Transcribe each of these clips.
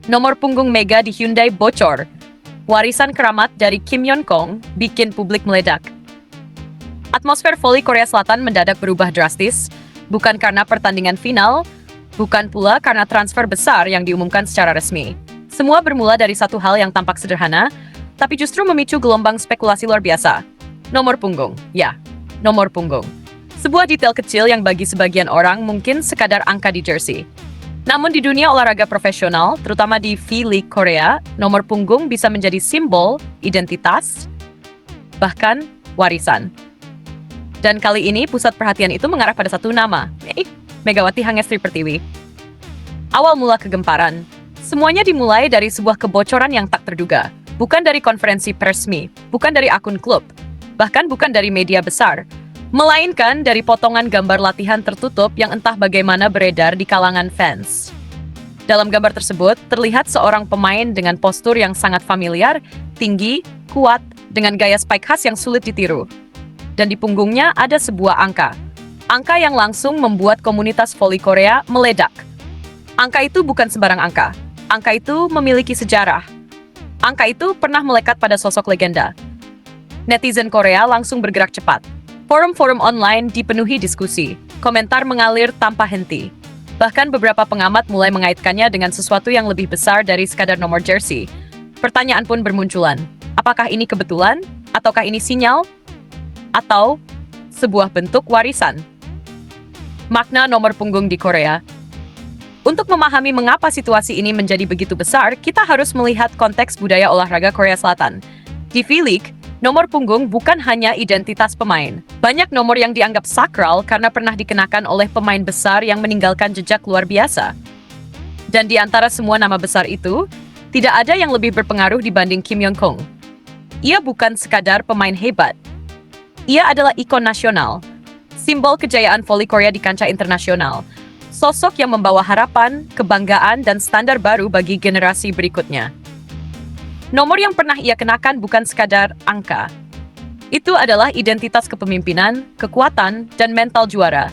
Nomor punggung Mega di Hyundai bocor. Warisan keramat dari Kim Yeon-kong bikin publik meledak. Atmosfer voli Korea Selatan mendadak berubah drastis, bukan karena pertandingan final, bukan pula karena transfer besar yang diumumkan secara resmi. Semua bermula dari satu hal yang tampak sederhana, tapi justru memicu gelombang spekulasi luar biasa. Nomor punggung. Ya, nomor punggung. Sebuah detail kecil yang bagi sebagian orang mungkin sekadar angka di jersey. Namun di dunia olahraga profesional, terutama di V-League Korea, nomor punggung bisa menjadi simbol, identitas, bahkan warisan. Dan kali ini pusat perhatian itu mengarah pada satu nama, Megawati Hangestri Pertiwi. Awal mula kegemparan, semuanya dimulai dari sebuah kebocoran yang tak terduga. Bukan dari konferensi resmi, bukan dari akun klub, bahkan bukan dari media besar, melainkan dari potongan gambar latihan tertutup yang entah bagaimana beredar di kalangan fans. Dalam gambar tersebut, terlihat seorang pemain dengan postur yang sangat familiar, tinggi, kuat, dengan gaya spike khas yang sulit ditiru. Dan di punggungnya ada sebuah angka. Angka yang langsung membuat komunitas voli Korea meledak. Angka itu bukan sembarang angka. Angka itu memiliki sejarah. Angka itu pernah melekat pada sosok legenda. Netizen Korea langsung bergerak cepat. Forum-forum online dipenuhi diskusi, komentar mengalir tanpa henti. Bahkan beberapa pengamat mulai mengaitkannya dengan sesuatu yang lebih besar dari sekadar nomor jersey. Pertanyaan pun bermunculan. Apakah ini kebetulan? Ataukah ini sinyal? Atau sebuah bentuk warisan? Makna nomor punggung di Korea. Untuk memahami mengapa situasi ini menjadi begitu besar, kita harus melihat konteks budaya olahraga Korea Selatan. Di V-League, nomor punggung bukan hanya identitas pemain. Banyak nomor yang dianggap sakral karena pernah dikenakan oleh pemain besar yang meninggalkan jejak luar biasa. Dan di antara semua nama besar itu, tidak ada yang lebih berpengaruh dibanding Kim Yeon-kong. Ia bukan sekadar pemain hebat. Ia adalah ikon nasional, simbol kejayaan voli Korea di kancah internasional. Sosok yang membawa harapan, kebanggaan, dan standar baru bagi generasi berikutnya. Nomor yang pernah ia kenakan bukan sekadar angka. Itu adalah identitas kepemimpinan, kekuatan, dan mental juara.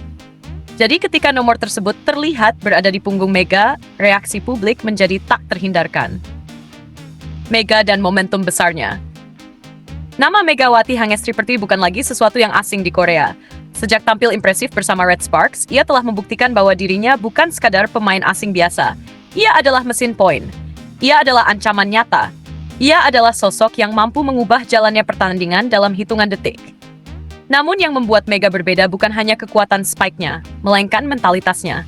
Jadi ketika nomor tersebut terlihat berada di punggung Mega, reaksi publik menjadi tak terhindarkan. Mega dan momentum besarnya. Nama Megawati Hangestri Pertiwi bukan lagi sesuatu yang asing di Korea. Sejak tampil impresif bersama Red Sparks, ia telah membuktikan bahwa dirinya bukan sekadar pemain asing biasa. Ia adalah mesin poin. Ia adalah ancaman nyata. Ia adalah sosok yang mampu mengubah jalannya pertandingan dalam hitungan detik. Namun yang membuat Mega berbeda bukan hanya kekuatan spike-nya, melainkan mentalitasnya.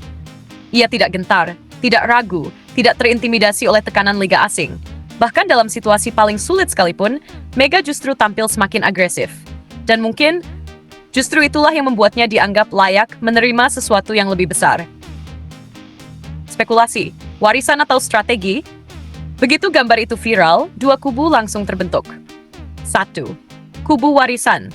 Ia tidak gentar, tidak ragu, tidak terintimidasi oleh tekanan liga asing. Bahkan dalam situasi paling sulit sekalipun, Mega justru tampil semakin agresif. Dan mungkin, justru itulah yang membuatnya dianggap layak menerima sesuatu yang lebih besar. Spekulasi, warisan atau strategi? Begitu gambar itu viral, dua kubu langsung terbentuk. 1. Kubu warisan.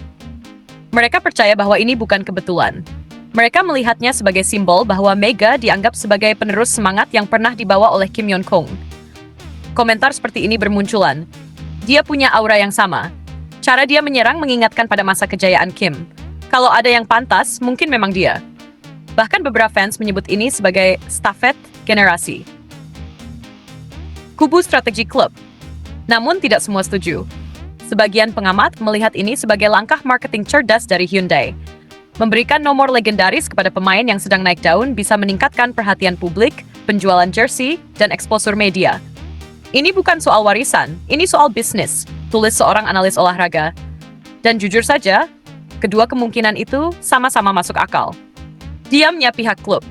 Mereka percaya bahwa ini bukan kebetulan. Mereka melihatnya sebagai simbol bahwa Mega dianggap sebagai penerus semangat yang pernah dibawa oleh Kim Yeon-kong. Komentar seperti ini bermunculan. Dia punya aura yang sama. Cara dia menyerang mengingatkan pada masa kejayaan Kim. Kalau ada yang pantas, mungkin memang dia. Bahkan beberapa fans menyebut ini sebagai stafet generasi. Kubu strategi klub. Namun tidak semua setuju. Sebagian pengamat melihat ini sebagai langkah marketing cerdas dari Hyundai. Memberikan nomor legendaris kepada pemain yang sedang naik daun bisa meningkatkan perhatian publik, penjualan jersey, dan exposure media. Ini bukan soal warisan, ini soal bisnis, tulis seorang analis olahraga. Dan jujur saja, kedua kemungkinan itu sama-sama masuk akal. Diamnya pihak klub.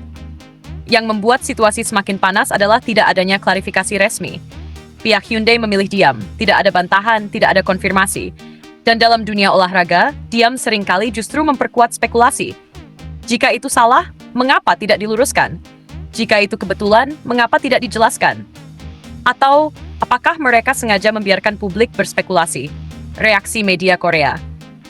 Yang membuat situasi semakin panas adalah tidak adanya klarifikasi resmi. Pihak Hyundai memilih diam, tidak ada bantahan, tidak ada konfirmasi. Dan dalam dunia olahraga, diam seringkali justru memperkuat spekulasi. Jika itu salah, mengapa tidak diluruskan? Jika itu kebetulan, mengapa tidak dijelaskan? Atau, apakah mereka sengaja membiarkan publik berspekulasi? Reaksi media Korea.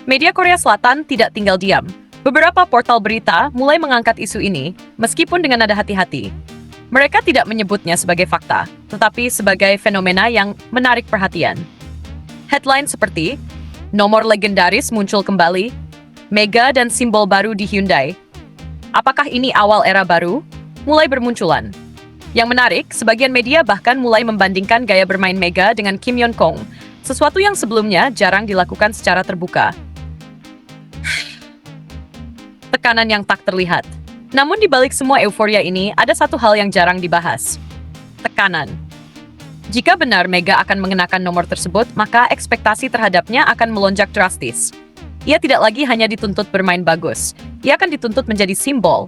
Media Korea Selatan tidak tinggal diam. Beberapa portal berita mulai mengangkat isu ini, meskipun dengan nada hati-hati. Mereka tidak menyebutnya sebagai fakta, tetapi sebagai fenomena yang menarik perhatian. Headline seperti, nomor legendaris muncul kembali, Mega dan simbol baru di Hyundai. Apakah ini awal era baru? Mulai bermunculan. Yang menarik, sebagian media bahkan mulai membandingkan gaya bermain Mega dengan Kim Yeon Kong, sesuatu yang sebelumnya jarang dilakukan secara terbuka. Tekanan yang tak terlihat. Namun di balik semua euforia ini, ada satu hal yang jarang dibahas. Tekanan. Jika benar Mega akan mengenakan nomor tersebut, maka ekspektasi terhadapnya akan melonjak drastis. Ia tidak lagi hanya dituntut bermain bagus, ia akan dituntut menjadi simbol,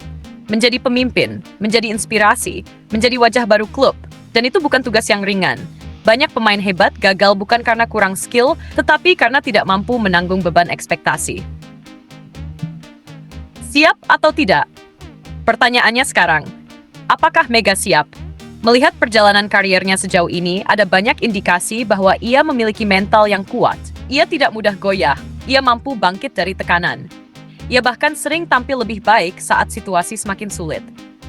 menjadi pemimpin, menjadi inspirasi, menjadi wajah baru klub. Dan itu bukan tugas yang ringan. Banyak pemain hebat gagal bukan karena kurang skill, tetapi karena tidak mampu menanggung beban ekspektasi. Siap atau tidak? Pertanyaannya sekarang, apakah Mega siap? Melihat perjalanan kariernya sejauh ini, ada banyak indikasi bahwa ia memiliki mental yang kuat. Ia tidak mudah goyah, ia mampu bangkit dari tekanan. Ia bahkan sering tampil lebih baik saat situasi semakin sulit.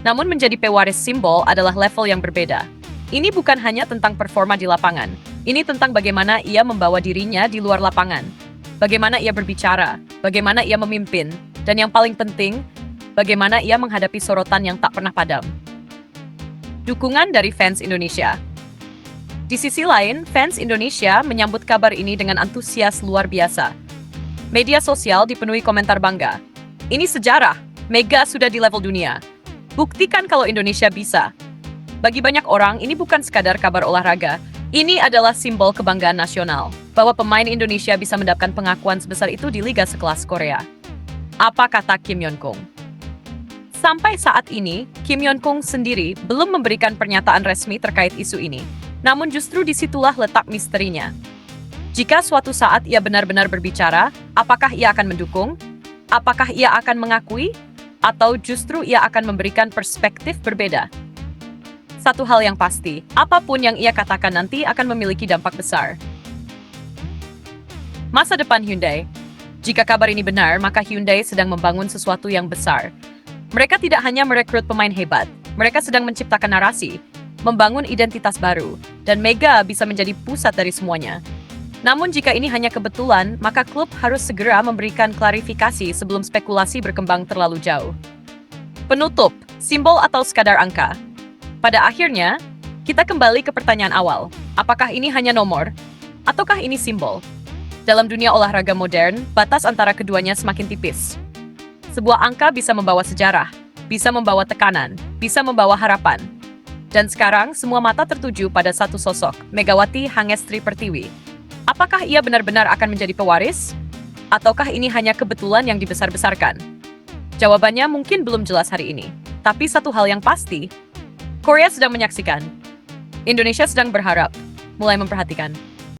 Namun menjadi pewaris simbol adalah level yang berbeda. Ini bukan hanya tentang performa di lapangan. Ini tentang bagaimana ia membawa dirinya di luar lapangan. Bagaimana ia berbicara, bagaimana ia memimpin, dan yang paling penting, bagaimana ia menghadapi sorotan yang tak pernah padam. Dukungan dari fans Indonesia. Di sisi lain, fans Indonesia menyambut kabar ini dengan antusias luar biasa. Media sosial dipenuhi komentar bangga. Ini sejarah, Mega sudah di level dunia. Buktikan kalau Indonesia bisa. Bagi banyak orang, ini bukan sekadar kabar olahraga. Ini adalah simbol kebanggaan nasional, bahwa pemain Indonesia bisa mendapatkan pengakuan sebesar itu di liga sekelas Korea. Apa kata Kim Yeon Kong? Sampai saat ini, Kim Yeon Kong sendiri belum memberikan pernyataan resmi terkait isu ini. Namun justru disitulah letak misterinya. Jika suatu saat ia benar-benar berbicara, apakah ia akan mendukung? Apakah ia akan mengakui? Atau justru ia akan memberikan perspektif berbeda? Satu hal yang pasti, apapun yang ia katakan nanti akan memiliki dampak besar. Masa depan Hyundai. Jika kabar ini benar, maka Hyundai sedang membangun sesuatu yang besar. Mereka tidak hanya merekrut pemain hebat, mereka sedang menciptakan narasi, membangun identitas baru, dan Mega bisa menjadi pusat dari semuanya. Namun jika ini hanya kebetulan, maka klub harus segera memberikan klarifikasi sebelum spekulasi berkembang terlalu jauh. Penutup, simbol atau sekadar angka? Pada akhirnya, kita kembali ke pertanyaan awal. Apakah ini hanya nomor? Ataukah ini simbol? Dalam dunia olahraga modern, batas antara keduanya semakin tipis. Sebuah angka bisa membawa sejarah, bisa membawa tekanan, bisa membawa harapan. Dan sekarang, semua mata tertuju pada satu sosok, Megawati Hangestri Pertiwi. Apakah ia benar-benar akan menjadi pewaris? Ataukah ini hanya kebetulan yang dibesar-besarkan? Jawabannya mungkin belum jelas hari ini. Tapi satu hal yang pasti, Korea sedang menyaksikan. Indonesia sedang berharap, mulai memperhatikan.